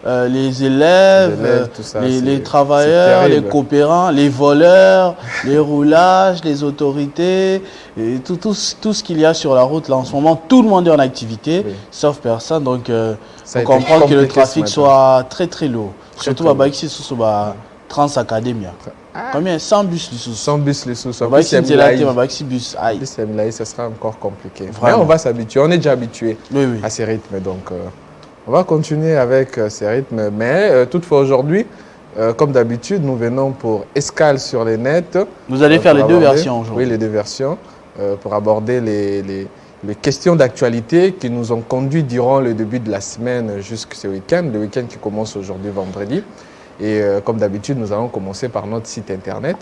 les élèves, tout ça, les travailleurs, les coopérants, les voleurs, les roulages, les autorités, et tout ce qu'il y a sur la route là en ce moment. Tout le monde est en activité, sauf personne. Donc, il faut comprendre que le trafic soit très très lourd. Surtout ici, sur Trans Academia. Combien? 100 bus les sous. 100 bus les sous. Si bus. Ça sera encore compliqué. Mais on va s'habituer. On est déjà habitué à ces rythmes. Donc, on va continuer avec ces rythmes. Mais toutefois, aujourd'hui, comme d'habitude, nous venons pour escale sur les nets. Vous allez faire les deux versions aujourd'hui. Oui, les deux versions. Pour aborder les questions d'actualité qui nous ont conduits durant le début de la semaine jusqu'à ce week-end. Le week-end qui commence aujourd'hui, vendredi. Et comme d'habitude, nous allons commencer par notre site internet,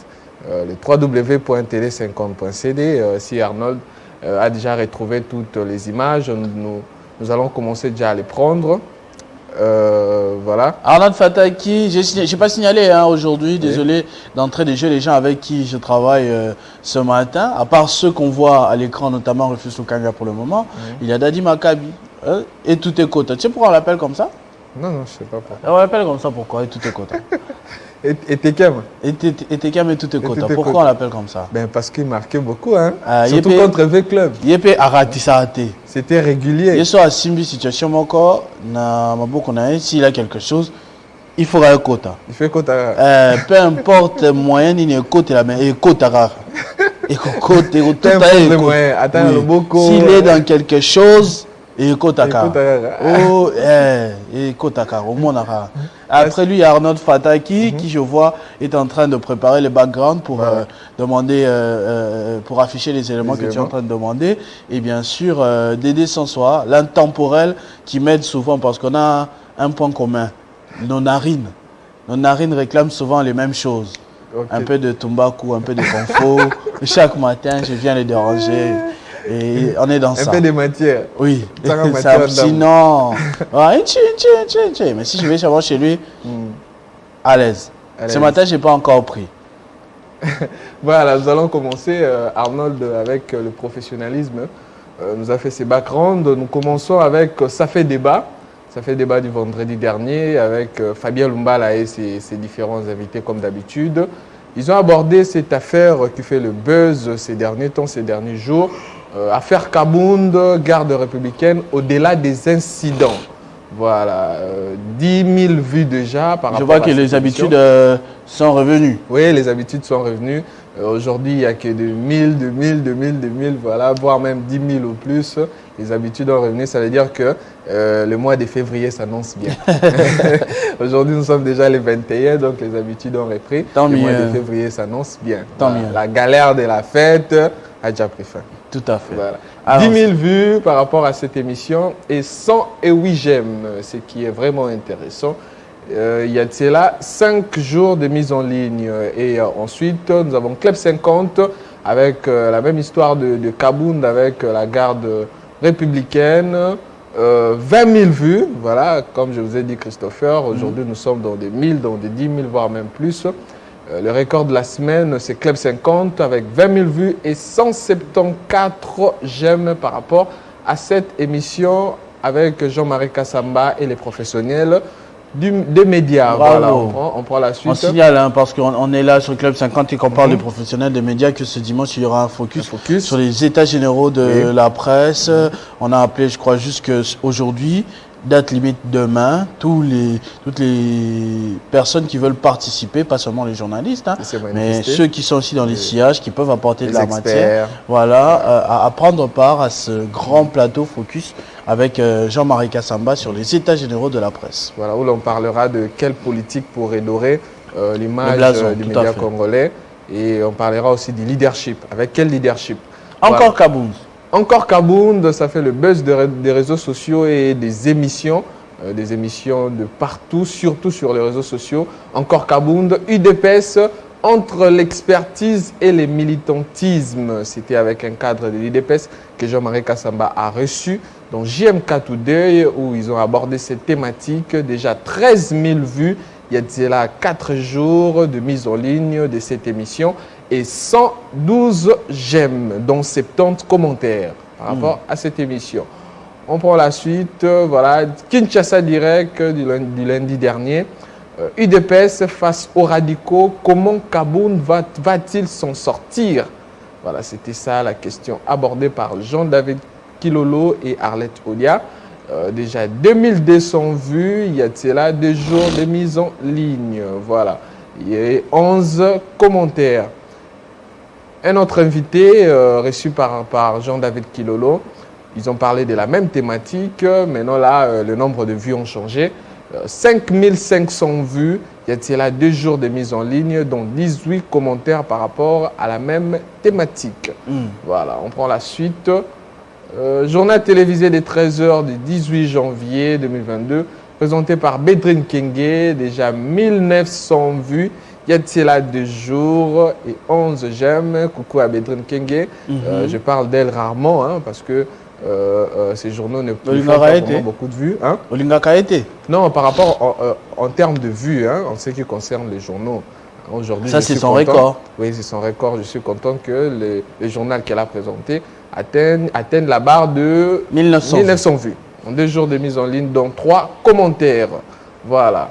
le www.tele50.cd. Si Arnold a déjà retrouvé toutes les images, nous allons commencer déjà à les prendre. Voilà. Arnold Fataki, je n'ai pas signalé aujourd'hui, désolé d'entrer de jeu les gens avec qui je travaille ce matin, à part ceux qu'on voit à l'écran, notamment Rufus Lukanga pour le moment, il y a Dadi Makabi et tout est côté. Tu sais pourquoi on l'appelle comme ça? Non, je ne sais pas pourquoi. On l'appelle comme ça pourquoi? Et tout est côté. Et Tekem. Et Tekem et tout est côté. Pourquoi on l'appelle comme ça? Parce qu'il marquait beaucoup, surtout contre V-Club. Yépé Arati Sarate. C'était régulier. Il soit à Simbi situation encore, s'il a quelque chose, il faut un quota. Il fait quota. Peu importe moyen, il y a quota mais il quota rare. Et quota, s'il est dans quelque chose, et Kotakar. Au monde. Après lui, il y a Arnold Fataki qui, je vois, est en train de préparer le background pour demander, pour afficher les éléments que tu es en train de demander. Et bien sûr, Dédé Sansoa, l'intemporel, qui m'aide souvent parce qu'on a un point commun. Nos narines. Nos narines réclament souvent les mêmes choses. Un peu de tumbaku, un peu de confo. Chaque matin, je viens les déranger. Et on est dans ça. Un peu de matière. Oui. Sinon, mais si je vais chez lui, à l'aise. Ce matin, je n'ai pas encore pris. Voilà, nous allons commencer, Arnold, avec le professionnalisme. Nous a fait ses backgrounds. Nous commençons avec Ça fait débat. Ça fait débat du vendredi dernier avec Fabien Lumbala et ses différents invités comme d'habitude. Ils ont abordé cette affaire qui fait le buzz ces derniers temps, ces derniers jours. Affaire Kabound, garde républicaine, au-delà des incidents. Voilà, 10 000 vues déjà par rapport à Je vois que les habitudes sont revenues. Oui, les habitudes sont revenues. Aujourd'hui, il n'y a que de 1000, 2000, voilà, voire même 10 000 ou plus. Les habitudes ont revenu, ça veut dire que le mois de février s'annonce bien. Aujourd'hui, nous sommes déjà le 21, donc les habitudes ont repris. Le mois de février s'annonce bien. Tant mieux. La galère de la fête a déjà pris fin. Tout à fait. Voilà. 10 000 vues par rapport à cette émission et 108 j'aime, ce qui est vraiment intéressant. Il y a de cela 5 jours de mise en ligne. Et ensuite, nous avons Club 50 avec la même histoire de Kabound avec la garde républicaine. 20 000 vues, voilà, comme je vous ai dit Christopher. Aujourd'hui, nous sommes dans des 1000, dans des 10 000, voire même plus. Le record de la semaine, c'est Club 50 avec 20 000 vues et 174 j'aime par rapport à cette émission avec Jean-Marie Kassamba et les professionnels des médias. Voilà, on prend la suite. On signale, parce qu'on est là sur Club 50 et qu'on parle des professionnels des médias, que ce dimanche, il y aura un focus sur les états généraux de la presse. On a appelé, je crois, jusqu'aujourd'hui. Date limite demain, toutes les personnes qui veulent participer, pas seulement les journalistes, mais ceux qui sont aussi dans les sillages, qui peuvent apporter de la matière, voilà, à prendre part à ce grand plateau focus avec Jean-Marie Kassamba sur les états généraux de la presse. Voilà, où l'on parlera de quelle politique pour redorer l'image du média congolais, et on parlera aussi du leadership. Avec quel leadership? Encore Kabound. Encore Kabound, ça fait le buzz des réseaux sociaux et des émissions de partout, surtout sur les réseaux sociaux. Encore Kabound, UDPS, entre l'expertise et le militantisme. C'était avec un cadre de l'UDPS que Jean-Marie Kassamba a reçu dans JMK Today, où ils ont abordé cette thématique. Déjà 13 000 vues, il y a là 4 jours de mise en ligne de cette émission. Et 112 j'aime, dont 70 commentaires par rapport à cette émission. On prend la suite. Voilà, Kinshasa Direct du lundi dernier. UDPS face aux radicaux. Comment Kaboun va-t-il s'en sortir? Voilà, c'était ça la question abordée par Jean-David Kilolo et Arlette Olia. Déjà 2200 vues, il y a là 2 jours de mise en ligne. Voilà, il y a 11 commentaires. Un autre invité reçu par Jean-David Kilolo, ils ont parlé de la même thématique. Maintenant là, le nombre de vues ont changé. 5500 vues, il y a là 2 jours de mise en ligne, dont 18 commentaires par rapport à la même thématique. Voilà, on prend la suite. Journal télévisé des 13h du 18 janvier 2022, présenté par Bédrine Kenge, déjà 1900 vues. Il y a là 2 jours et 11 j'aime. Coucou à Bédrine Kenge. Je parle d'elle rarement hein, parce que ces journaux ne font pas vraiment beaucoup de vues. Hein? Non, par rapport en termes de vues, hein, en ce qui concerne les journaux. Aujourd'hui, ça, c'est son record. Oui, c'est son record. Je suis content que le journal qu'elle a présenté atteigne la barre de 1900 vues. En 2 jours de mise en ligne, dont 3 commentaires. Voilà.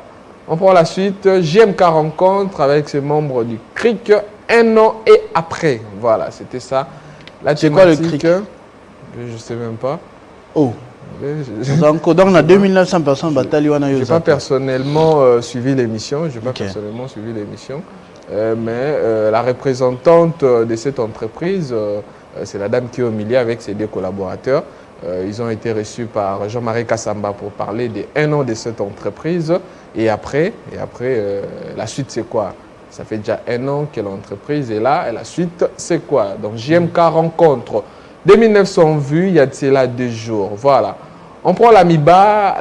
On prend la suite. JMK rencontre avec ses membres du CRIC 1 an et après. Voilà, c'était ça. C'est quoi le CRIC? Je ne sais même pas. Oh. Donc, on a 2900 personnes. Je n'ai pas personnellement suivi l'émission. Mais la représentante de cette entreprise, c'est la dame qui est au milieu avec ses 2 collaborateurs. Ils ont été reçus par Jean-Marie Kassamba pour parler des 1 an de cette entreprise. Et après la suite, c'est quoi? Ça fait déjà 1 an que l'entreprise est là. Et la suite, c'est quoi? Donc, JMK rencontre 2900 vues, il y a de cela 2 jours. Voilà. On prend l'Amiba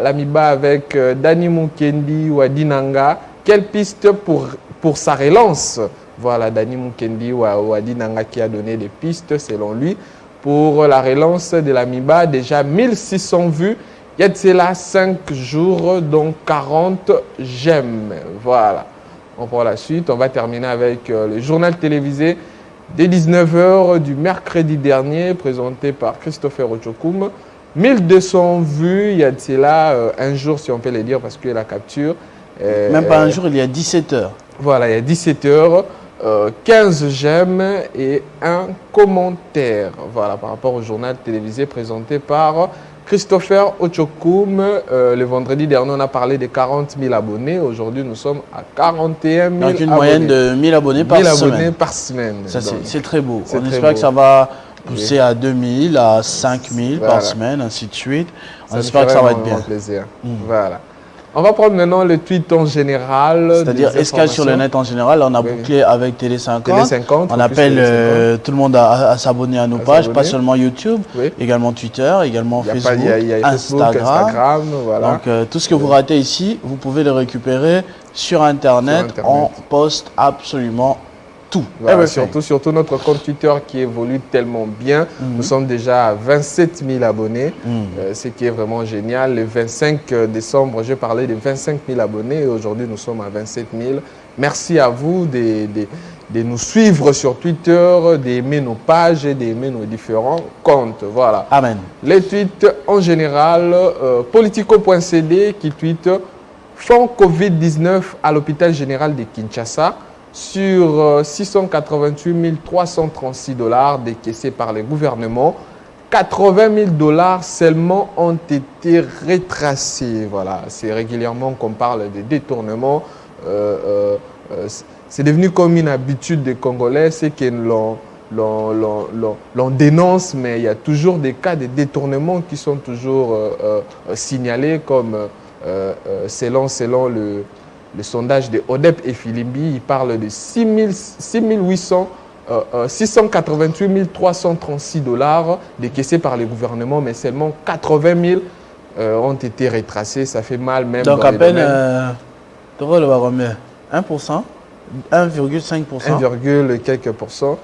avec Dani Mukendi ou Adinanga. Quelle piste pour sa relance? Voilà, Dani Mukendi ou Adinanga qui a donné des pistes selon lui pour la relance de l'Amiba. Déjà 1600 vues, il y a de cela 5 jours, donc 40 j'aime. Voilà. On prend la suite. On va terminer avec le journal télévisé des 19h du mercredi dernier, présenté par Christopher Ochokoum. 1200 vues, il y a de cela un jour, si on peut le dire, parce que la capture... Même pas un jour, il y a 17 heures. Voilà, il y a 17 heures, 15 j'aime et 1 commentaire. Voilà, par rapport au journal télévisé présenté par Christopher Ochokoum. Le vendredi dernier, on a parlé de 40 000 abonnés. Aujourd'hui, nous sommes à 41 000 abonnés. Donc, une moyenne de 1000 abonnés par semaine. Abonnés par semaine. Ça, c'est très beau. On espère que ça va pousser à 2000, à 5000 par semaine, ainsi de suite. On espère que ça va être bien. Plaisir. Voilà. On va prendre maintenant le tweet en général. C'est-à-dire Escale sur le net en général. On a bouclé avec Télé 50. On appelle tout le monde à s'abonner à nos pages, pas seulement YouTube, également Twitter, également Facebook, Instagram. Voilà. Donc tout ce que vous ratez ici, vous pouvez le récupérer sur Internet. On poste absolument tout. Voilà, surtout notre compte Twitter qui évolue tellement bien. Nous sommes déjà à 27 000 abonnés, ce qui est vraiment génial. Le 25 décembre, je parlais de 25 000 abonnés et aujourd'hui, nous sommes à 27 000. Merci à vous de nous suivre sur Twitter, d'aimer nos pages et d'aimer nos différents comptes. Voilà. Amen. Les tweets en général, politico.cd qui tweet « Fonds Covid-19 à l'hôpital général de Kinshasa ». Sur 688 336 $ décaissés par le gouvernement, 80 000 $ seulement ont été retracés. Voilà, c'est régulièrement qu'on parle de détournement. C'est devenu comme une habitude des Congolais, c'est que l'on dénonce, mais il y a toujours des cas de détournement qui sont toujours signalés, comme selon le sondage de Odep et Filimbi, il parle de 688 336 $, décaissés par le gouvernement, mais seulement 80 000 ont été retracés. Ça fait mal même. Donc à peine, 1%, 1,5%. 1, quelques pourcents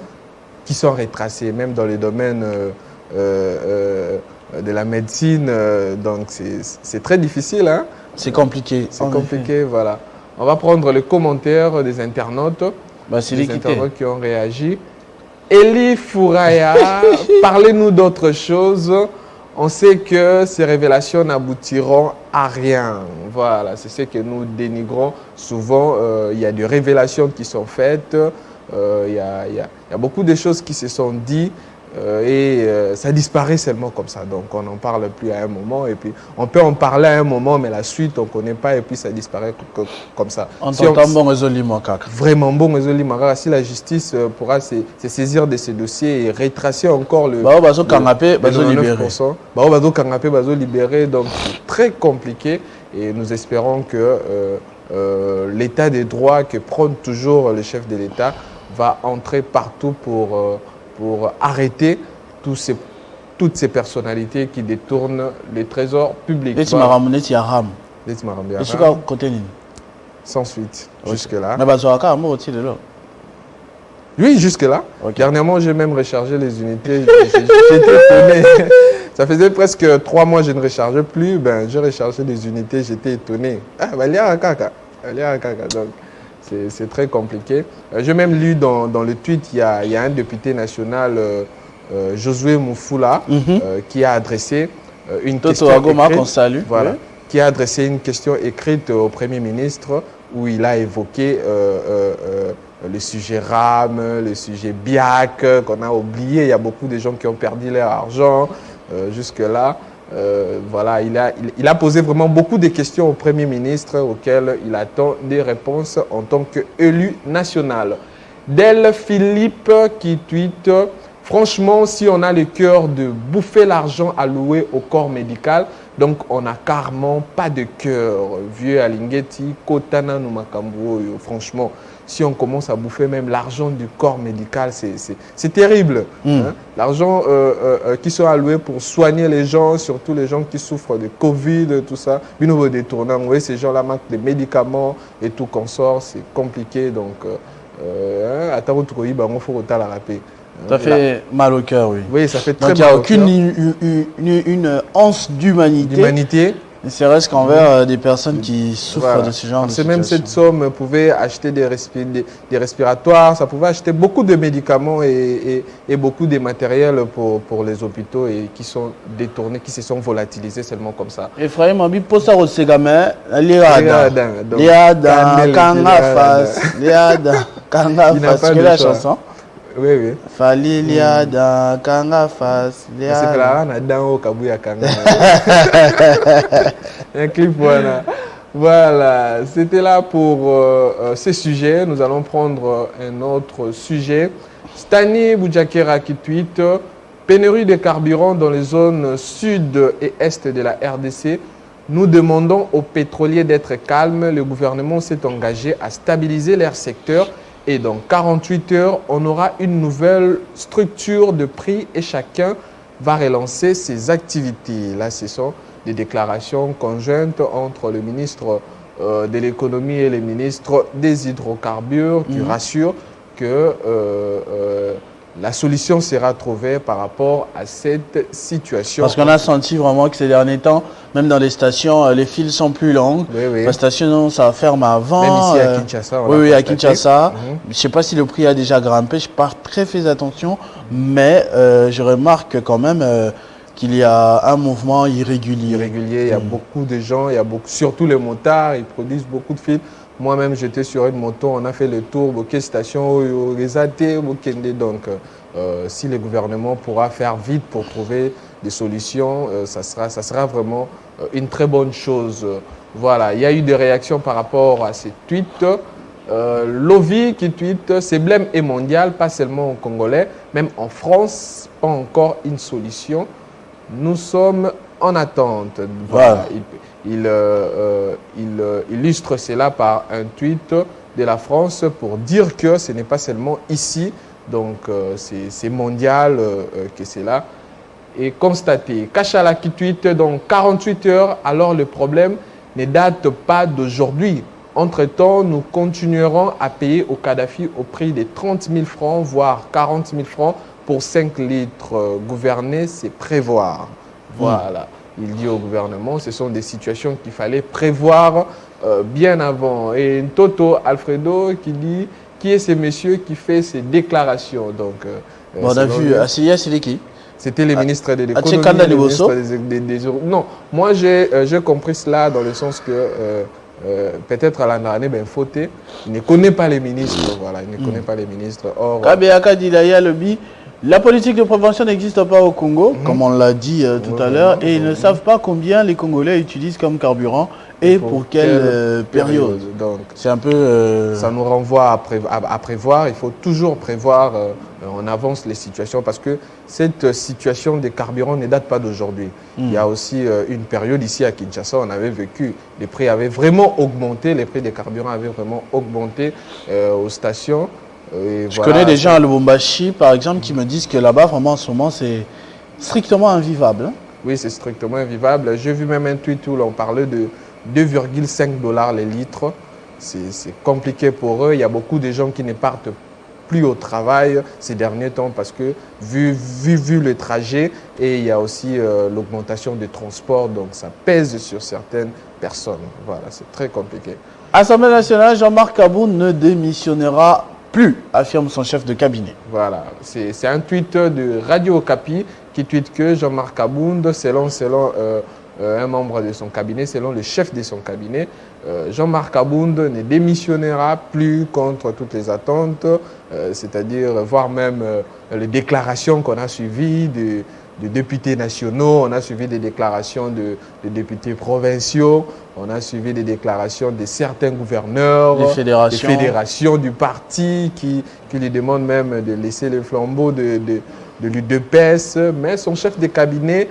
qui sont retracés, même dans les domaines de la médecine. Donc c'est très difficile. Hein? C'est compliqué. C'est compliqué, voilà. On va prendre les commentaires des internautes. Des internautes qui ont réagi. Eli Fouraya, parlez-nous d'autre chose. on sait que ces révélations n'aboutiront à rien. Voilà, c'est ce que nous dénigrons. Souvent, il y a des révélations qui sont faites, il y a beaucoup de choses qui se sont dites ça disparaît seulement comme ça. Donc, on n'en parle plus à un moment. Et puis, on peut en parler à un moment, mais la suite, on ne connaît pas et puis ça disparaît comme ça. Bon résolument, Kaka. Vraiment bon résolument. Si la justice pourra se saisir de ces dossiers et retracer encore le... libéré. Donc, c'est très compliqué. Et nous espérons que l'état des droits que prône toujours le chef de l'État va entrer partout pour arrêter toutes ces personnalités qui détournent les trésors publics. Sans suite, jusque-là. Oui, jusque-là. Okay. Dernièrement, j'ai même rechargé les unités. J'étais étonné. Ça faisait presque 3 mois que je ne rechargeais plus. Ben, j'ai rechargé les unités, j'étais étonné. Donc, c'est très compliqué. J'ai même lu dans le tweet, il y a un député national, Josué Moufoula, qui a adressé une question écrite, voilà, qui a adressé une question écrite au Premier ministre où il a évoqué le sujet RAM, le sujet BIAC qu'on a oublié. Il y a beaucoup de gens qui ont perdu leur argent jusque-là. Voilà, il a posé vraiment beaucoup de questions au Premier ministre auxquelles il attend des réponses en tant qu'élu national. Del Philippe qui tweete « Franchement, si on a le cœur de bouffer l'argent alloué au corps médical, donc on n'a carrément pas de cœur. Vieux Alingeti, Kotana Numakambo, franchement, si on commence à bouffer même l'argent du corps médical, c'est terrible. Hein? L'argent qui sont alloués pour soigner les gens, surtout les gens qui souffrent de Covid, tout ça. Puis nous détournons, vous voyez, ces gens-là manquent de médicaments et tout consort, c'est compliqué. Donc, à Taroutoui, il faut autant la rappeler. Ça fait mal au cœur, oui. Oui, ça fait très mal au cœur. Donc, il n'y a aucune une once d'humanité. C'est reste qu'envers des personnes qui souffrent de ce genre de situation. Même cette somme pouvait acheter des respiratoires, ça pouvait acheter beaucoup de médicaments et beaucoup de matériel pour les hôpitaux et qui sont détournés, qui se sont volatilisés seulement comme ça. Ephraim Mabi pose ça au Ségame, Léada, Kangafas, c'est la chanson. Oui, oui. Fali Liada, Kangafas, Léada. C'est là, on a dans au Kabouya Kanga. Un clip, voilà. Voilà, c'était là pour ce sujet. Nous allons prendre un autre sujet. Stani Boudjakera qui tweet « Pénurie de carburant dans les zones sud et est de la RDC. Nous demandons aux pétroliers d'être calmes. Le gouvernement s'est engagé à stabiliser leur secteur. Et dans 48 heures, on aura une nouvelle structure de prix et chacun va relancer ses activités. » Là, ce sont des déclarations conjointes entre le ministre de l'économie et le ministre des hydrocarbures qui rassurent que la solution sera trouvée par rapport à cette situation. Parce qu'on a senti vraiment que ces derniers temps, même dans les stations, les files sont plus longues. Oui, oui. La station, ça ferme avant. Même ici à Kinshasa. Oui, à Kinshasa. Je ne sais pas si le prix a déjà grimpé. Je n'ai pas très fait attention. Mais je remarque quand même qu'il y a un mouvement irrégulier. Il y a beaucoup de gens, surtout les motards, ils produisent beaucoup de files. Moi-même, j'étais sur une moto, on a fait le tour, beaucoup de stations, donc si le gouvernement pourra faire vite pour trouver des solutions, ça sera vraiment une très bonne chose. Voilà, il y a eu des réactions par rapport à ces tweets. Lovi qui tweet « Ce blême est mondial, pas seulement aux Congolais, même en France, pas encore une solution. Nous sommes en attente. » Voilà. Il illustre cela par un tweet de la France pour dire que ce n'est pas seulement ici, donc c'est mondial que c'est là. Et constater, Kachala qui tweet dans 48 heures, alors le problème ne date pas d'aujourd'hui. Entre-temps, nous continuerons à payer au Kadhafi au prix de 30 000 francs, voire 40 000 francs pour 5 litres. Gouverner, c'est prévoir. Voilà. Il dit au gouvernement, ce sont des situations qu'il fallait prévoir bien avant. Et Toto Alfredo qui dit, qui est ce monsieur qui fait ces déclarations. Donc, on a vu Asiya Siliki. C'était les ministres de l'économie, les ministres des non, moi j'ai compris cela dans le sens que peut-être à l'année, ben Fauté ne connaît pas les ministres, voilà, il ne connaît pas les ministres. Or, la politique de prévention n'existe pas au Congo, comme on l'a dit tout à l'heure, et ils ne savent pas combien les Congolais utilisent comme carburant et pour quelle période. Donc, c'est un peu... Ça nous renvoie à prévoir. Il faut toujours prévoir en avance les situations parce que cette situation des carburants ne date pas d'aujourd'hui. Il y a aussi une période ici à Kinshasa, on avait vécu, les prix avaient vraiment augmenté, les prix des carburants avaient vraiment augmenté aux stations. Je connais des gens à Lubumbashi, par exemple, qui me disent que là-bas, vraiment, en ce moment, c'est strictement invivable. Hein? Oui, c'est strictement invivable. J'ai vu même un tweet où l'on parlait de 2,5 $ les litres. C'est compliqué pour eux. Il y a beaucoup de gens qui ne partent plus au travail ces derniers temps parce que, vu le trajet, et il y a aussi l'augmentation des transports, donc ça pèse sur certaines personnes. Voilà, c'est très compliqué. Assemblée nationale, Jean-Marc Kabound ne démissionnera plus, affirme son chef de cabinet. Voilà, c'est un tweet de Radio Okapi qui tweet que Jean-Marc Kabound, selon un membre de son cabinet, selon le chef de son cabinet, Jean-Marc Kabound ne démissionnera plus contre toutes les attentes, c'est-à-dire voire même les déclarations qu'on a suivies de députés nationaux, on a suivi des déclarations de députés provinciaux, on a suivi des déclarations de certains gouverneurs, des fédérations du parti qui lui demandent même de laisser le flambeau de l'UDPS. Mais son chef de cabinet,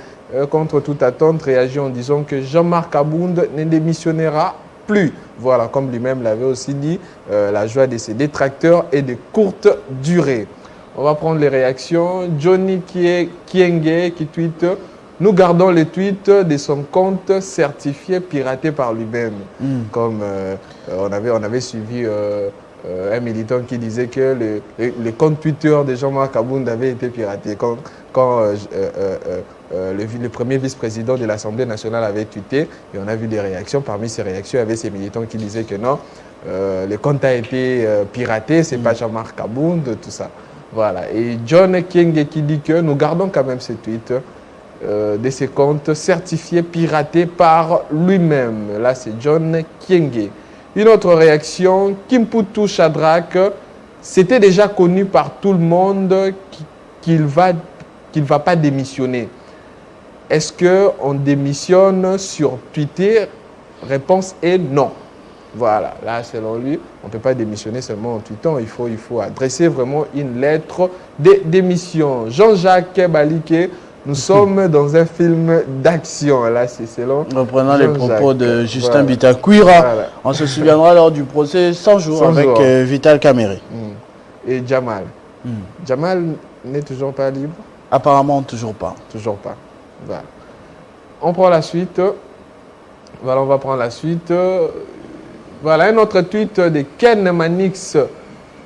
contre toute attente, réagit en disant que Jean-Marc Kabound ne démissionnera plus. Voilà, comme lui-même l'avait aussi dit, la joie de ses détracteurs est de courte durée. On va prendre les réactions. Johnny Kienge qui tweete « Nous gardons les tweets de son compte certifié piraté par lui-même ». Comme on avait suivi un militant qui disait que le compte Twitter de Jean-Marc Kabound avait été piraté. Quand le premier vice-président de l'Assemblée nationale avait tweeté, et on a vu des réactions. Parmi ces réactions, il y avait ces militants qui disaient que non, le compte a été piraté, c'est pas Jean-Marc Kabound, tout ça. Voilà. Et John Kienge qui dit que nous gardons quand même ces tweets de ces comptes certifiés piratés par lui-même. Là, c'est John Kienge. Une autre réaction, Kimputu Shadrach, c'était déjà connu par tout le monde qu'il ne va pas démissionner. Est-ce qu'on démissionne sur Twitter? Réponse est non. Voilà, là, selon lui, on ne peut pas démissionner seulement en tweetant. Il faut adresser vraiment une lettre de démission. Jean-Jacques Balike, nous sommes dans un film d'action. Là, c'est selon reprenant les propos de Justin Bitakwira, voilà. On se souviendra lors du procès 100 jours avec Vital Kamerhe. Et Jamal. Jamal n'est toujours pas libre? Apparemment, toujours pas. Toujours pas. Voilà. On prend la suite. Voilà, on va prendre la suite. Voilà, un autre tweet de Ken Manix,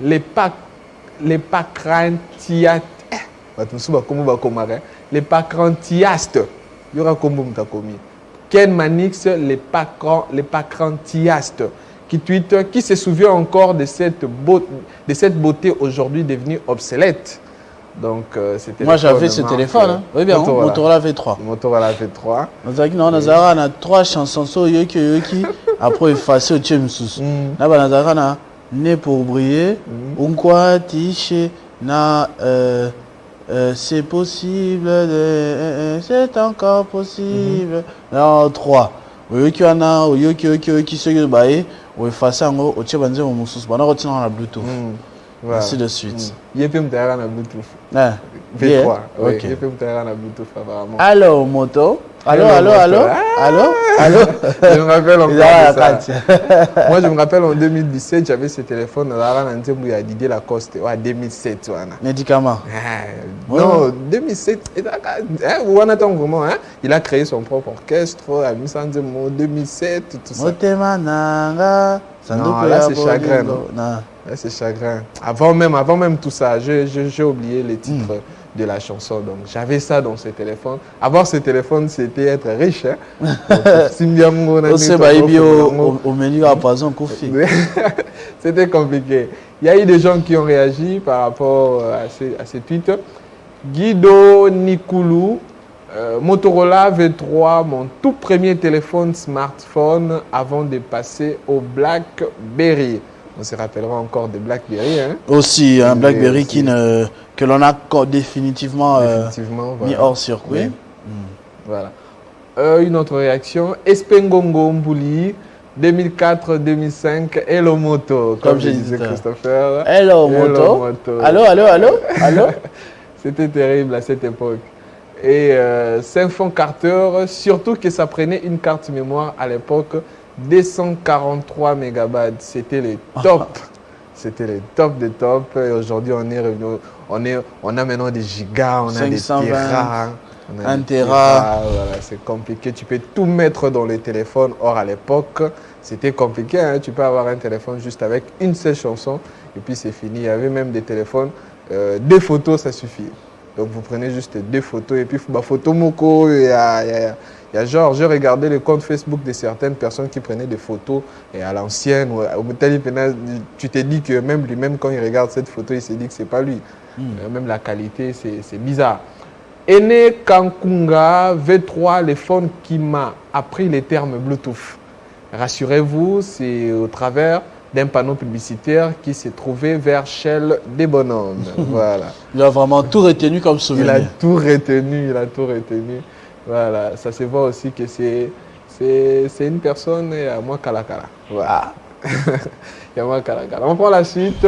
les pacrantiastes. Les pacrantiastes. Il y aura comme Ken Manix, les pacrantiastes, qui tweet, qui se souvient encore de cette beauté aujourd'hui devenue obsolète. Donc, moi, j'avais ce téléphone. Hein. Oui, bien, Motorola V3. Motorola V3. On a 3 chansons sur Yoki. Après, effacer au Tchemsous. Nazarana, né pour briller. Unkwa, Tiché, na. C'est possible, c'est encore possible. Non, 3. Yoki, se baille. Ou effacer en haut, au Tchebanze, au Moussous. On a retenu la Bluetooth. Voilà. Ainsi de suite. Il y a même derrière la Bluetooth. V3. Oui, il y a même derrière la Bluetooth apparemment. Allô, moto. Allô. Je me rappelle encore ça. Moi, je me rappelle en 2017, j'avais ce téléphone. Il y a Didier Lacoste. En 2007. Médicament. Non, 2007. Vraiment, il a créé son propre orchestre. À 2007, tout ça. Non, là, c'est chagrin. Là, c'est chagrin. Avant même tout ça, j'ai oublié les titres de la chanson. Donc, j'avais ça dans ce téléphone. Avoir ce téléphone, c'était être riche. C'était compliqué. Il y a eu des gens qui ont réagi par rapport à ces tweets. Guido Nicoulou, Motorola V3, mon tout premier téléphone smartphone avant de passer au BlackBerry. On se rappellera encore de BlackBerry. Hein? Aussi, un BlackBerry aussi. Que l'on a définitivement mis voilà. hors circuit. Oui. Voilà. Une autre réaction, Espengongo Mbouli, 2004-2005, Hello Moto, comme je disais Christopher. Hello Moto. Allô. C'était terrible à cette époque. Et Symphone Carter, surtout que ça prenait une carte mémoire à l'époque, 243 mégabytes. C'était le top. C'était le top des tops. Et aujourd'hui, on est revenu, on a maintenant des gigas, on 520, a des terras. 1 Tera. Voilà, c'est compliqué. Tu peux tout mettre dans le téléphone. Or, à l'époque, c'était compliqué. Hein? Tu peux avoir un téléphone juste avec une seule chanson et puis c'est fini. Il y avait même des téléphones, 2 photos, ça suffit. Donc, vous prenez juste 2 photos et puis, photo moko. Il y a genre, j'ai regardé le compte Facebook de certaines personnes qui prenaient des photos et à l'ancienne. Tu te dis que même lui-même, quand il regarde cette photo, il se dit que c'est pas lui. Même la qualité, c'est bizarre. Ene Kankunga V3, le phone qui m'a appris les termes Bluetooth. Rassurez-vous, c'est au travers d'un panneau publicitaire qui s'est trouvé vers Shell des Bonhommes. Voilà. Il a vraiment tout retenu comme souvenir. Il a tout retenu. Voilà, ça se voit aussi que c'est une personne et à moi Kalakala. Voilà. Et à moi Kalakala. On prend la suite.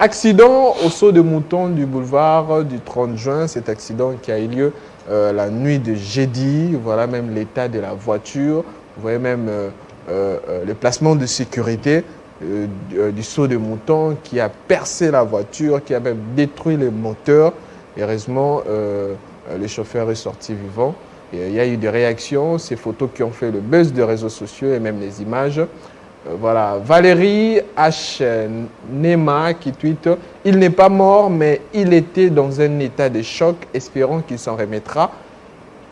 Accident au saut de mouton du boulevard du 30 juin. Cet accident qui a eu lieu la nuit de jeudi. Voilà même l'état de la voiture. Vous voyez même le placement de sécurité du saut de mouton qui a percé la voiture, qui a même détruit les moteurs. Heureusement, le chauffeur est sorti vivant. Et il y a eu des réactions, ces photos qui ont fait le buzz des réseaux sociaux et même les images. Voilà, Valérie H. Nema qui tweete « Il n'est pas mort, mais il était dans un état de choc, espérons qu'il s'en remettra.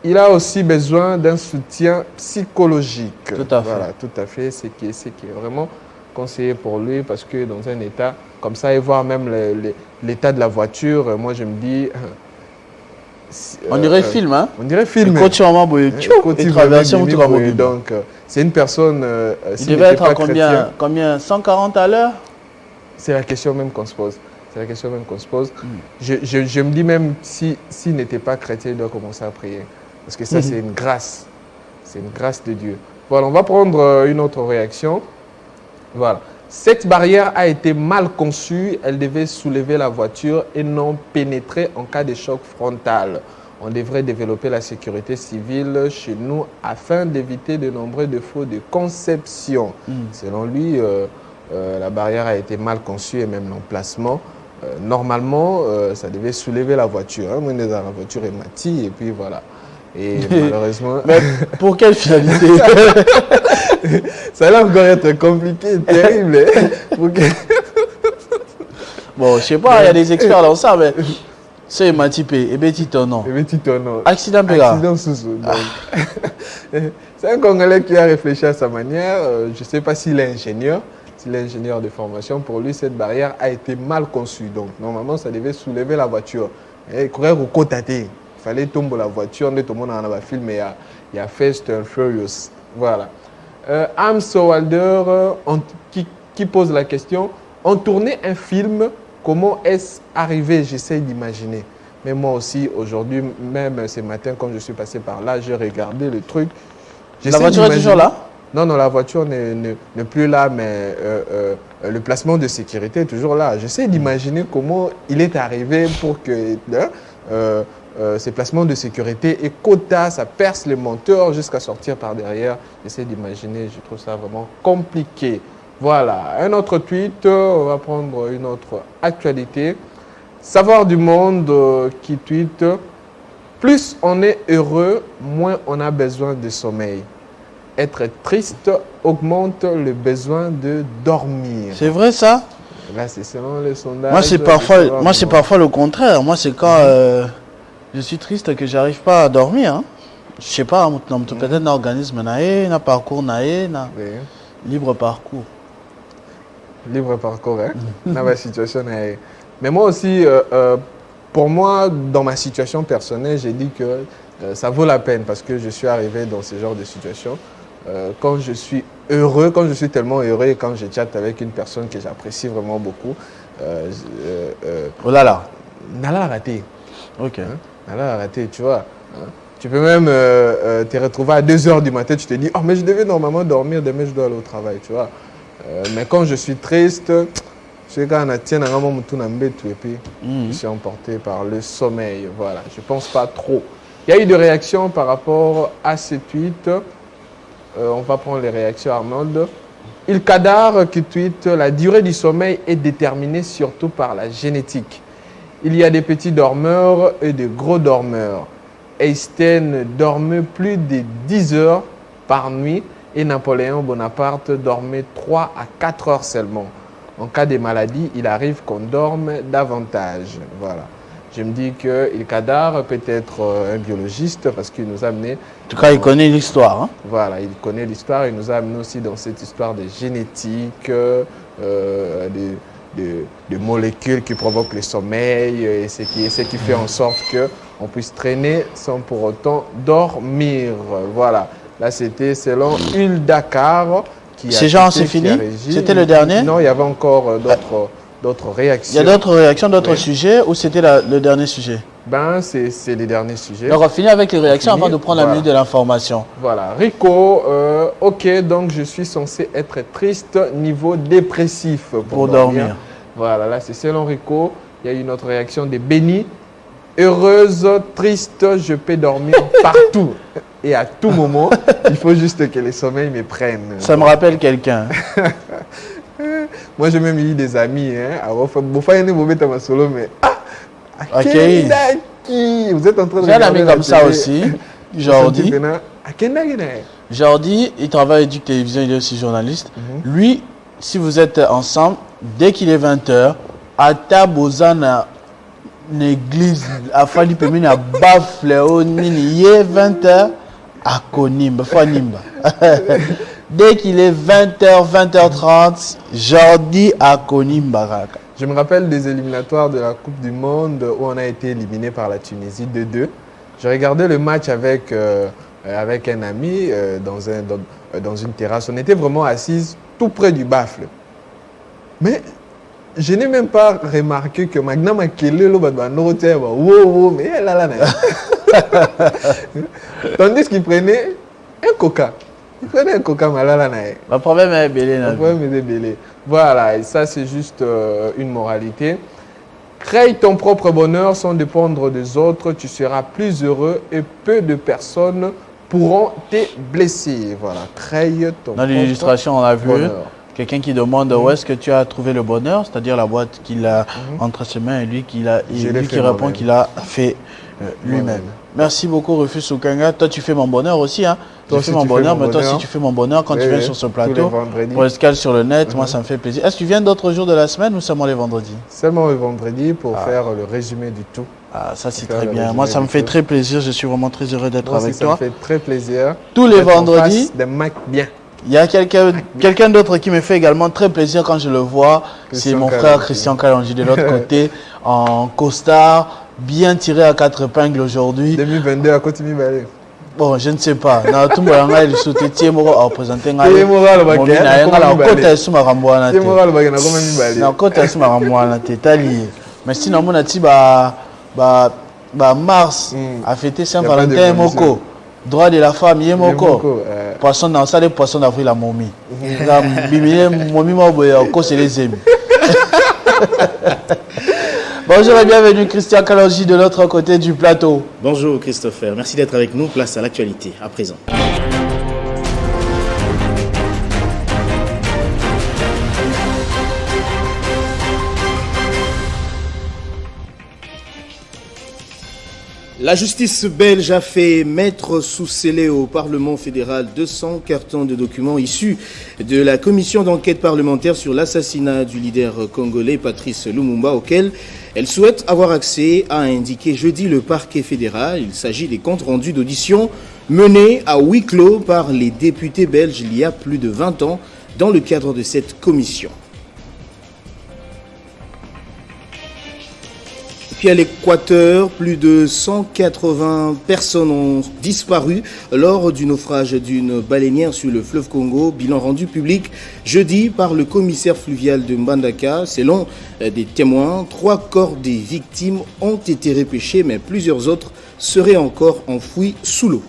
Il a aussi besoin d'un soutien psychologique. » Tout à fait. Voilà, tout à fait, c'est qui est vraiment conseillé pour lui parce que dans un état comme ça, et voir même l'état de la voiture, moi je me dis... on dirait film, hein? On dirait film. Donc, c'est une personne... il devait être à combien 140 à l'heure? C'est la question même qu'on se pose. Je me dis même, s'il n'était pas chrétien, il doit commencer à prier. Parce que ça, c'est une grâce. C'est une grâce de Dieu. Voilà, on va prendre une autre réaction. Voilà. Cette barrière a été mal conçue. Elle devait soulever la voiture et non pénétrer en cas de choc frontal. On devrait développer la sécurité civile chez nous afin d'éviter de nombreux défauts de conception. Selon lui, la barrière a été mal conçue et même l'emplacement. Normalement, ça devait soulever la voiture. Hein. Moi, la voiture est matie et puis voilà. Et malheureusement... Mais pour quelle finalité? Ça allait encore être compliqué, terrible. Bon, je sais pas, il y a des experts dans ça, mais c'est Matipé, et Betty Tonon. Accident Péga. Accident sous-sous. C'est un Congolais qui a réfléchi à sa manière. Je ne sais pas s'il est ingénieur. S'il est ingénieur de formation, pour lui, cette barrière a été mal conçue. Donc, normalement, ça devait soulever la voiture. Et courir au côté. Il fallait tomber la voiture. Tout le monde en a filmé. Il y a Fast and Furious. Voilà. Amso Walder qui pose la question, on tournait un film, comment est-ce arrivé? J'essaie d'imaginer. Mais moi aussi, aujourd'hui, même ce matin, quand je suis passé par là, j'ai regardé le truc. La voiture est toujours là? Non, la voiture n'est plus là, mais le placement de sécurité est toujours là. J'essaie d'imaginer comment il est arrivé pour que... ces placements de sécurité et quota, ça perce les moteurs jusqu'à sortir par derrière. J'essaie d'imaginer, je trouve ça vraiment compliqué. Voilà, un autre tweet, on va prendre une autre actualité. Savoir du monde qui tweet « Plus on est heureux, moins on a besoin de sommeil. Être triste augmente le besoin de dormir. » C'est vrai ça? Là, c'est selon les sondages. Moi, c'est parfois le contraire. Moi, c'est quand... je suis triste que j'arrive pas à dormir. Hein. Je sais pas, peut-être un organisme, un parcours, libre parcours. Libre parcours, hein. Dans la situation. Mais moi aussi, pour moi, dans ma situation personnelle, j'ai dit que ça vaut la peine parce que je suis arrivé dans ce genre de situation. Quand je suis heureux, quand je suis tellement heureux et quand je chatte avec une personne que j'apprécie vraiment beaucoup, oh là là. Nala raté. Ok. Hein? Nala raté, tu vois. Hein? Tu peux même te retrouver à 2 h du matin, tu te dis, oh mais je devais normalement dormir, demain je dois aller au travail, tu vois. Mais quand je suis triste, je suis emporté par le sommeil. Voilà, je ne pense pas trop. Il y a eu des réactions par rapport à ce tweet. On va prendre les réactions, Arnold. Il Kadar qui tweet: la durée du sommeil est déterminée surtout par la génétique. Il y a des petits dormeurs et des gros dormeurs. Einstein dormait plus de 10 heures par nuit et Napoléon Bonaparte dormait 3 à 4 heures seulement. En cas de maladie, il arrive qu'on dorme davantage. Voilà. Je me dis que Il Kadar peut être un biologiste parce qu'il nous a amené... En tout cas, il connaît l'histoire. Hein? Voilà, il connaît l'histoire. Il nous a amené aussi dans cette histoire de génétique, de molécules qui provoquent le sommeil et ce qui fait en sorte qu'on puisse traîner sans pour autant dormir. Voilà. Là, c'était selon Dakar. Ces gens, c'est fini? C'était le dernier? Non, il y avait encore d'autres réactions. Il y a d'autres réactions, d'autres sujets ou c'était le dernier sujet? Ben, c'est les derniers sujets. Donc, on finit avec les réactions avant de prendre la minute de l'information. Voilà. Rico, ok, donc je suis censé être triste niveau dépressif pour dormir. Voilà, là, c'est selon Rico. Il y a une autre réaction de Benny. Heureuse, triste, je peux dormir partout et à tout moment. Il faut juste que les sommeils me prennent. Ça me rappelle quelqu'un. Moi, j'ai même eu des amis. Vous êtes en train de... J'ai un ami comme ça aussi, Jordi. Jordi, il travaille à Éduc Télévision, il est aussi journaliste. Lui, si vous êtes ensemble, dès qu'il est 20h, à Tabozana, l'église, à Fali Pemine, à Bafle, il est 20h, à Konimba, Fanimba. Dès qu'il est 20h, 20h30, Jordi à Konimba. Je me rappelle des éliminatoires de la Coupe du Monde où on a été éliminé par la Tunisie 2-2. Je regardais le match avec un ami dans une terrasse. On était vraiment assis tout près du Bafle. Mais je n'ai même pas remarqué que Magna Makele, mais là. Tandis qu'il prenait un coca. Il prenait un coca malala. Le problème est belé. Le problème est belé. Voilà, et ça c'est juste une moralité. Crée ton propre bonheur sans dépendre des autres, tu seras plus heureux et peu de personnes pourront te blesser. Voilà, crée ton Dans l'illustration, on a vu quelqu'un qui demande où est-ce que tu as trouvé le bonheur, c'est-à-dire la boîte qu'il a entre ses mains et lui qui répond qu'il a fait lui-même. Merci beaucoup, Rufus Soukanga. Toi, tu fais mon bonheur aussi. Hein? Toi aussi, tu fais mon bonheur, mais toi aussi, tu fais mon bonheur quand tu viens sur ce plateau. Pour escale sur le net, moi, ça me fait plaisir. Est-ce que tu viens d'autres jours de la semaine ou seulement les vendredis? Seulement les vendredis pour faire le résumé du tout. Ah, ça, c'est très bien. Moi, ça me fait très plaisir. Je suis vraiment très heureux d'être avec toi. Ça me fait très plaisir. Tous les vendredis. Des Mac bien. Il y a quelqu'un d'autre qui me fait également très plaisir quand je le vois. C'est mon frère Christian Kalonji de l'autre côté, en costard, bien tiré à 4 épingles aujourd'hui. 2022 à côté de Balé. Bon, je ne sais pas. Na tout le monde a sauté Tiemoro à représenter un côté mais sinon, mon ati Mars a fêté Saint-Valentin Moko. Droit de la femme, Yemoko. Poisson dans ça, les poissons d'avril, la momie. La momie m'a oublié, c'est les amis. Bonjour et bienvenue, Christian Kalonji de l'autre côté du plateau. Bonjour Christopher, merci d'être avec nous. Place à l'actualité, à présent. La justice belge a fait mettre sous scellé au Parlement fédéral 200 cartons de documents issus de la commission d'enquête parlementaire sur l'assassinat du leader congolais Patrice Lumumba, auquel elle souhaite avoir accès, a indiqué jeudi le parquet fédéral. Il s'agit des comptes rendus d'audition menés à huis clos par les députés belges il y a plus de 20 ans dans le cadre de cette commission. Puis à l'Équateur, plus de 180 personnes ont disparu lors du naufrage d'une baleinière sur le fleuve Congo. Bilan rendu public jeudi par le commissaire fluvial de Mbandaka. Selon des témoins, 3 corps des victimes ont été repêchés, mais plusieurs autres seraient encore enfouis sous l'eau.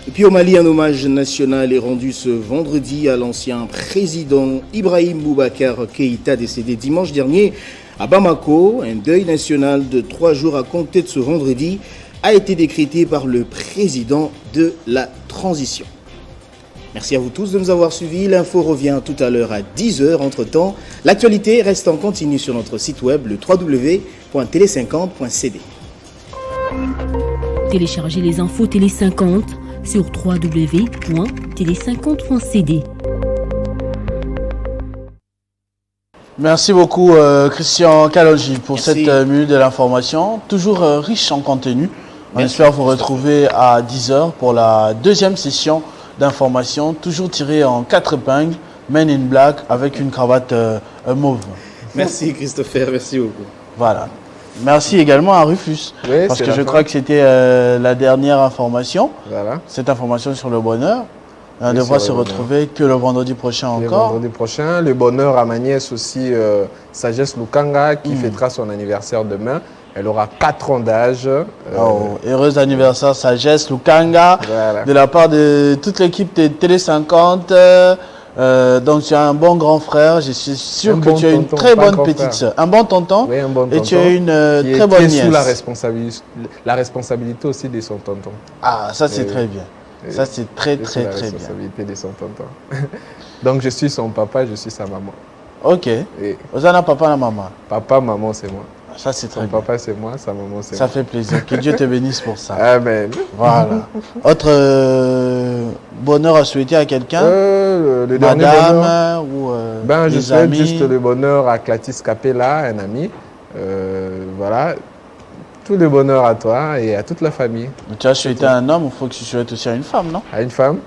Et puis au Mali, un hommage national est rendu ce vendredi à l'ancien président Ibrahim Boubacar Keïta, décédé dimanche dernier à Bamako. Un deuil national de 3 jours à compter de ce vendredi a été décrété par le président de la transition. Merci à vous tous de nous avoir suivis. L'info revient tout à l'heure à 10h. Entre-temps, l'actualité reste en continu sur notre site web, le www.tele50.cd. Téléchargez les infos Télé 50 sur www.tele50.cd. Merci beaucoup Christian Kalonji pour cette minute de l'information, toujours riche en contenu. On espère vous retrouver à 10h pour la deuxième session d'information, toujours tirée en 4 épingles, Men in Black avec une cravate mauve. Merci Christopher, merci beaucoup. Voilà. Merci également à Rufus, oui, parce que je crois que c'était la dernière information, cette information sur le bonheur. On devra se retrouver que le vendredi prochain encore. Le vendredi prochain, le bonheur à Magnès aussi, Sagesse Lukanga, qui fêtera son anniversaire demain. Elle aura 4 ans d'âge. Heureux anniversaire Sagesse Lukanga, de la part de toute l'équipe de Télé 50. Donc tu as un bon grand frère, je suis sûr que tu as une très bonne petite soeur. Un bon tonton, oui, un bon tonton, et tu as une très bonne nièce. Sous la responsabilité aussi de son tonton. Ah, ça c'est très bien. Ça c'est très bien. La responsabilité de son tonton. Donc je suis son papa, je suis sa maman. Ok. Vous avez un papa et une maman? Papa, maman, c'est moi. Ça c'est très bien. Son papa c'est moi, sa maman c'est moi. Ça fait plaisir. Que Dieu te bénisse pour ça. Amen. Voilà. Autre bonheur à souhaiter à quelqu'un? Le Madame ou je souhaite juste le bonheur à Clatis Capella, un ami. Voilà. Tout le bonheur à toi et à toute la famille. Mais tu as souhaité à un homme, il faut que tu souhaites aussi à une femme, non? À une femme?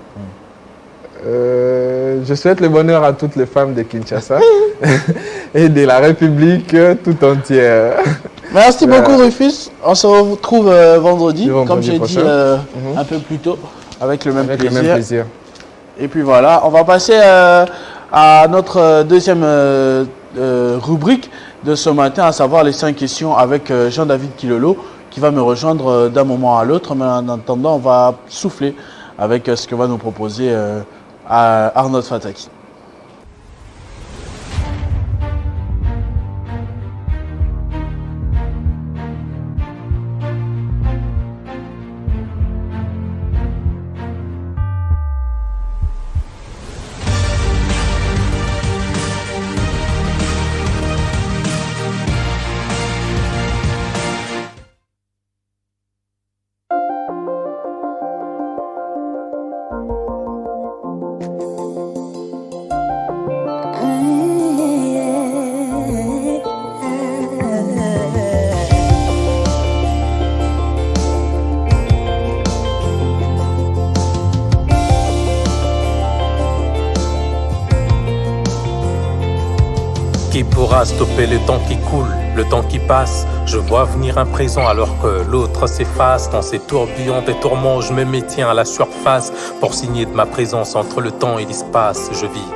Je souhaite le bonheur à toutes les femmes de Kinshasa et de la République tout entière. Merci beaucoup Rufus. On se retrouve vendredi comme j'ai dit un peu plus tôt, avec le même plaisir. Et puis voilà, on va passer à notre deuxième rubrique de ce matin, à savoir les 5 questions avec Jean-David Kilolo, qui va me rejoindre d'un moment à l'autre. Mais en attendant, on va souffler avec ce que va nous proposer Arnaud Fataki. Qui pourra stopper le temps qui coule, le temps qui passe? Je vois venir un présent alors que l'autre s'efface. Dans ces tourbillons des tourments, je me maintiens à la surface pour signer de ma présence entre le temps et l'espace. Je vis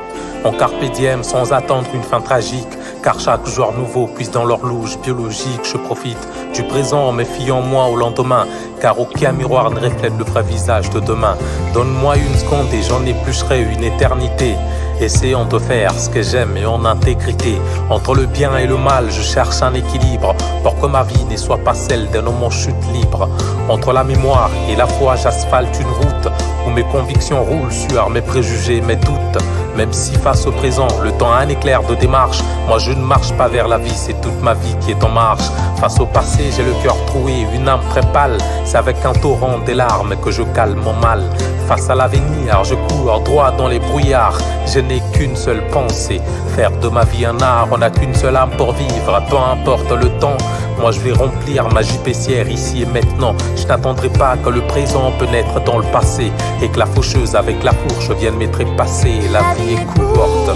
en carpe diem sans attendre une fin tragique, car chaque jour nouveau puise dans l'horloge biologique. Je profite du présent en méfiant moi au lendemain, car aucun miroir ne reflète le vrai visage de demain. Donne-moi une seconde et j'en éplucherai une éternité. Essayons de faire ce que j'aime et en intégrité. Entre le bien et le mal, je cherche un équilibre pour que ma vie ne soit pas celle d'un homme en chute libre. Entre la mémoire et la foi, j'asphalte une route où mes convictions roulent sur mes préjugés, mes doutes. Même si face au présent, le temps a un éclair de démarche, moi je ne marche pas vers la vie, c'est toute ma vie qui est en marche. Face au passé, j'ai le cœur troué, une âme très pâle. C'est avec un torrent des larmes que je calme mon mal. Face à l'avenir, je cours droit dans les brouillards. Je n'ai qu'une seule pensée, faire de ma vie un art. On n'a qu'une seule âme pour vivre, peu importe le temps. Moi je vais remplir ma jupaissière ici et maintenant. Je n'attendrai pas que le présent peut naître dans le passé et que la faucheuse avec la fourche vienne me trépasser. La vie est courte.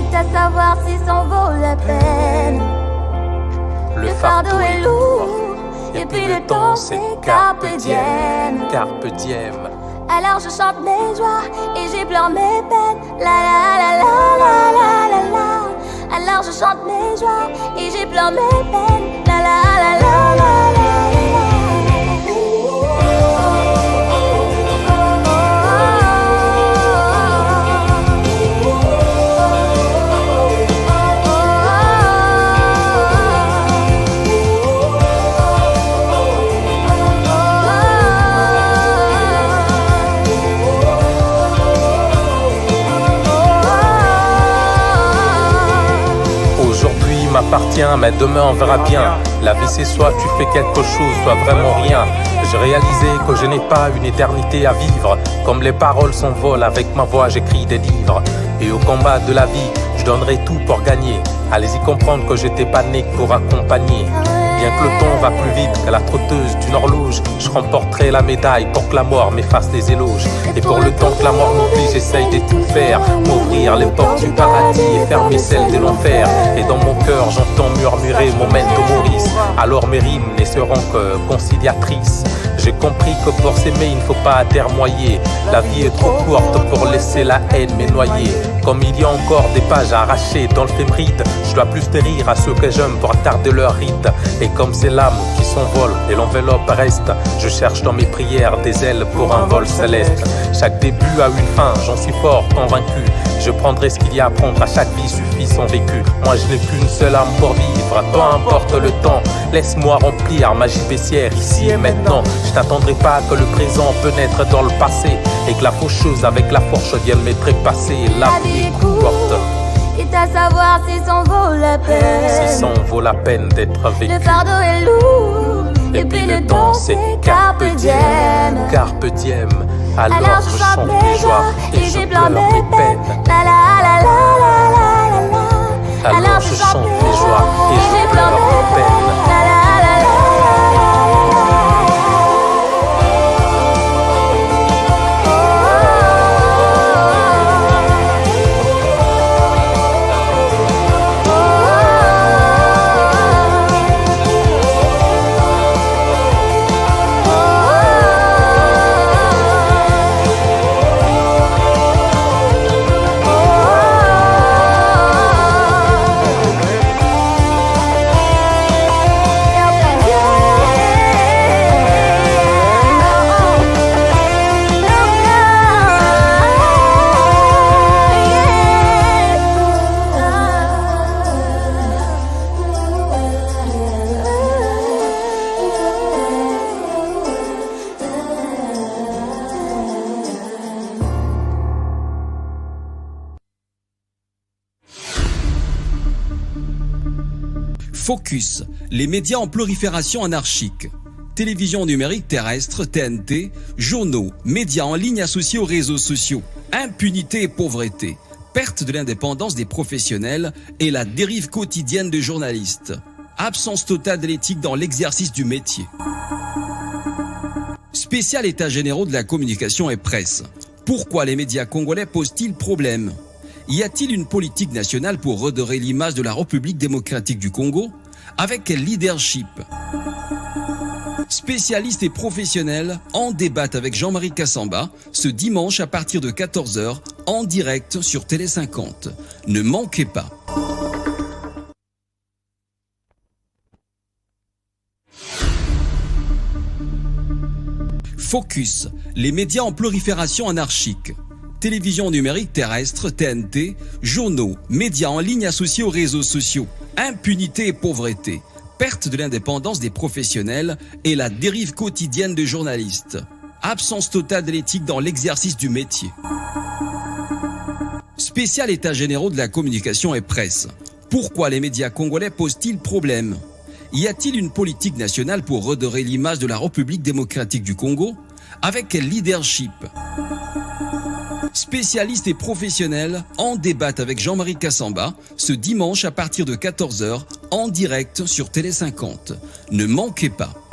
quitte à savoir si s'en vaut la peine. Le fardeau est lourd, et puis le temps c'est carpe diem. Carpe diem. Alors je chante mes joies et j'épleure mes peines. La la la la la la la la. Alors je chante mes joies et j'épleure mes peines. La la la la la la la. M'appartient, mais demain on verra bien. La vie c'est soit tu fais quelque chose, soit vraiment rien. J'ai réalisé que je n'ai pas une éternité à vivre. Comme les paroles s'envolent, avec ma voix j'écris des livres. Et au combat de la vie, je donnerai tout pour gagner. Allez-y comprendre que j'étais pas né pour accompagner. Bien que le temps va plus vite que la trotteuse d'une horloge, je remporterai la médaille pour que la mort m'efface les éloges. Et pour le temps que la mort m'oublie, j'essaye de tout faire, m'ouvrir les portes du paradis et fermer celles de l'enfer. Et dans mon cœur, j'entends murmurer Memento Mori. Alors mes rimes ne seront que conciliatrices. J'ai compris que pour s'aimer, il ne faut pas termoyer. La vie est trop courte pour laisser la haine me noyer. Comme il y a encore des pages à arracher dans le fébride, je dois plus de rire à ceux que j'aime pour tarder leur rite. Et comme c'est l'âme qui s'envole et l'enveloppe reste, je cherche dans mes prières des ailes pour un vol céleste. Chaque début a une fin, j'en suis fort convaincu. Je prendrai ce qu'il y a à prendre, à chaque vie suffit son vécu. Moi je n'ai qu'une seule âme pour vivre, peu importe le temps. Laisse-moi remplir ma gîte baissière ici et maintenant. Je n'attendrai pas que le présent pénètre dans le passé et que la faucheuse avec la fourche vienne me trépasser. La vie est courte, quitte à savoir si s'en vaut la peine. si ça en vaut la peine d'être vécu. Le fardeau est lourd, et puis le temps c'est carpe diem. Carpe diem. Alors je chante mes joies et je pleure mes peines. La la la la la la la la. Alors je chante mes joies et je pleure mes peines. La la la la la la la. Focus, les médias en prolifération anarchique. Télévision numérique terrestre, TNT, journaux, médias en ligne associés aux réseaux sociaux, impunité et pauvreté, perte de l'indépendance des professionnels et la dérive quotidienne de journalistes, absence totale de l'éthique dans l'exercice du métier. Spécial état généraux de la communication et presse. Pourquoi les médias congolais posent-ils problème ? Y a-t-il une politique nationale pour redorer l'image de la République démocratique du Congo ? Avec quel leadership ? Spécialistes et professionnels en débattent avec Jean-Marie Kassamba ce dimanche à partir de 14h en direct sur Télé 50. Ne manquez pas. Focus, les médias en prolifération anarchique. Télévision numérique terrestre, TNT, journaux, médias en ligne associés aux réseaux sociaux, impunité et pauvreté, perte de l'indépendance des professionnels et la dérive quotidienne de journalistes, absence totale de l'éthique dans l'exercice du métier. Spécial état généraux de la communication et presse. Pourquoi les médias congolais posent-ils problème ? Y a-t-il une politique nationale pour redorer l'image de la République démocratique du Congo ? Avec quel leadership ? Spécialistes et professionnels en débattent avec Jean-Marie Kassamba ce dimanche à partir de 14h en direct sur Télé 50. Ne manquez pas.